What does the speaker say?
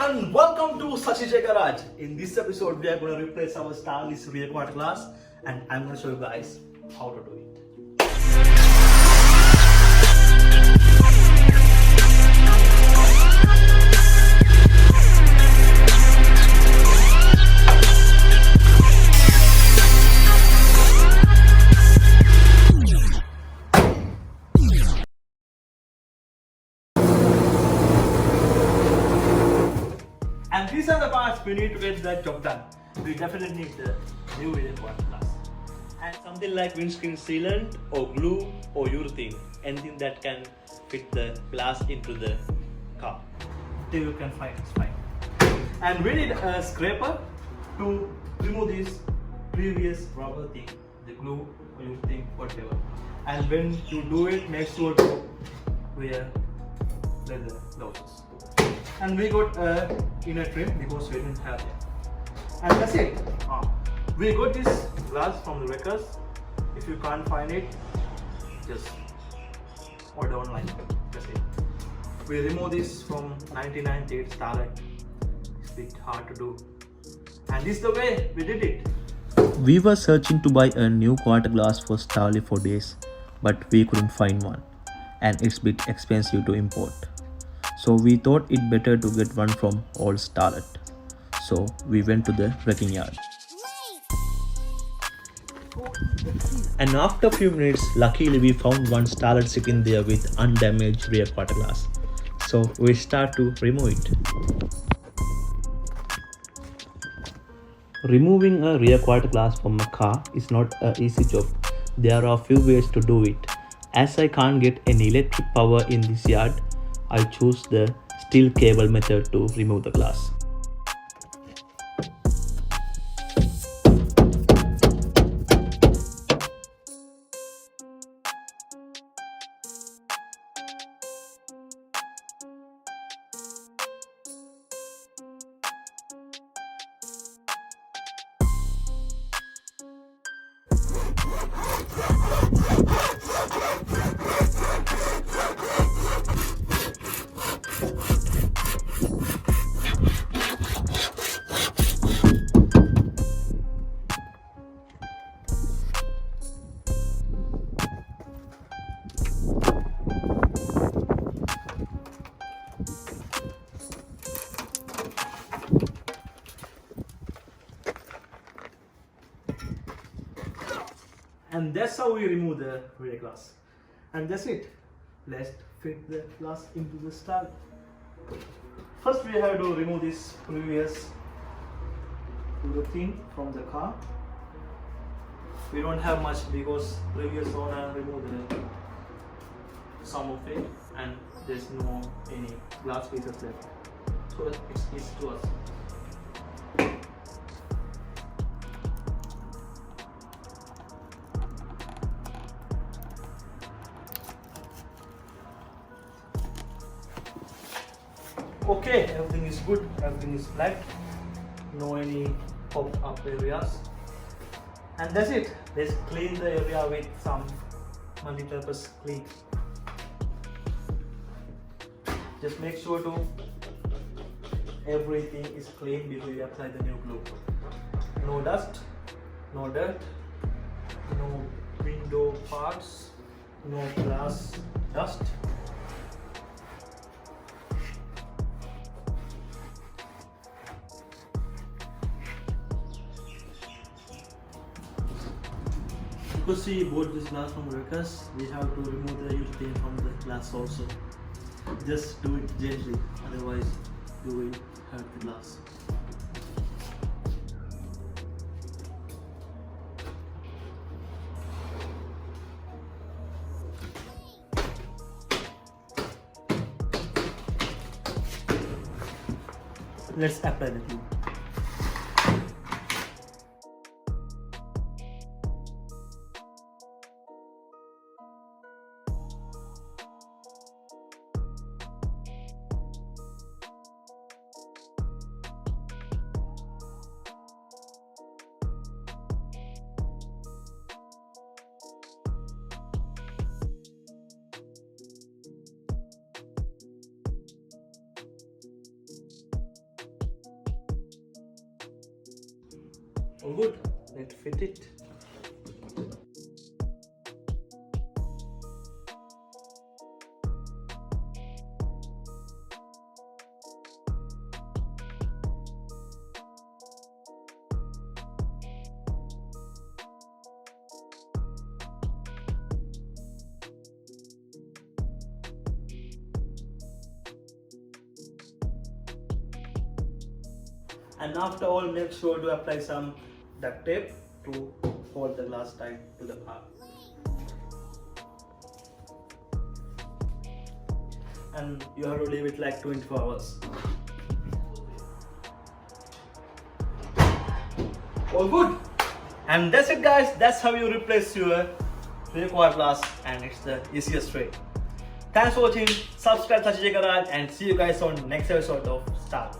and welcome to Sashi Garage. In this episode, we are going to replace our stylish rear quad glass, and I'm going to show you guys how to do it. And these are the parts we need to get the job done. We definitely need the new rear quad glass. And something like windscreen sealant or glue or urethane, anything that can fit the glass into the car. Till you can find it's fine. And we need a scraper to remove this previous rubber thing, the glue or urethane, whatever. And when you do it, make sure to wear leather gloves. And we got a inner trim because we didn't have it. And that's it. We got this glass from the wreckers. If you can't find it, just order online. That's it. We remove this from 1998 Starlight. It's a bit hard to do. And this is the way we did it. We were searching to buy a new quarter glass for Starley for days, but we couldn't find one, and it's a bit expensive to import. So we thought it better to get one from old Starlet. So we went to the wrecking yard. And after a few minutes, luckily we found one Starlet sitting there with undamaged rear quarter glass. So we start to remove it. Removing a rear quarter glass from a car is not an easy job. There are a few ways to do it. As I can't get any electric power in this yard, I choose the steel cable method to remove the glass. And that's how we remove the rear glass. And that's it. Let's fit the glass into the stall. First we have to remove this previous thing from the car. We don't have much because previous owner removed some of it and there's no any glass pieces left. So it's to us. Okay, everything is good, everything is flat, no any popped up areas, and that's it. Let's clean the area with some multi-purpose clean. Just make sure to everything is clean before you apply the new glue. No dust, no dirt, no window parts, no glass dust. To see both this glass from wreckers, we have to remove the urethane from the glass also. Just do it gently, otherwise you will hurt the glass. Let's apply the glue. All good. Let's fit it. And after all, make sure to apply some duct tape to hold the glass tight to the part. And you have to leave it like 24 hours. All good. And that's it, guys. That's how you replace your required glass, and it's the easiest way. Thanks for watching. Subscribe to Garage and see you guys on next episode of Star.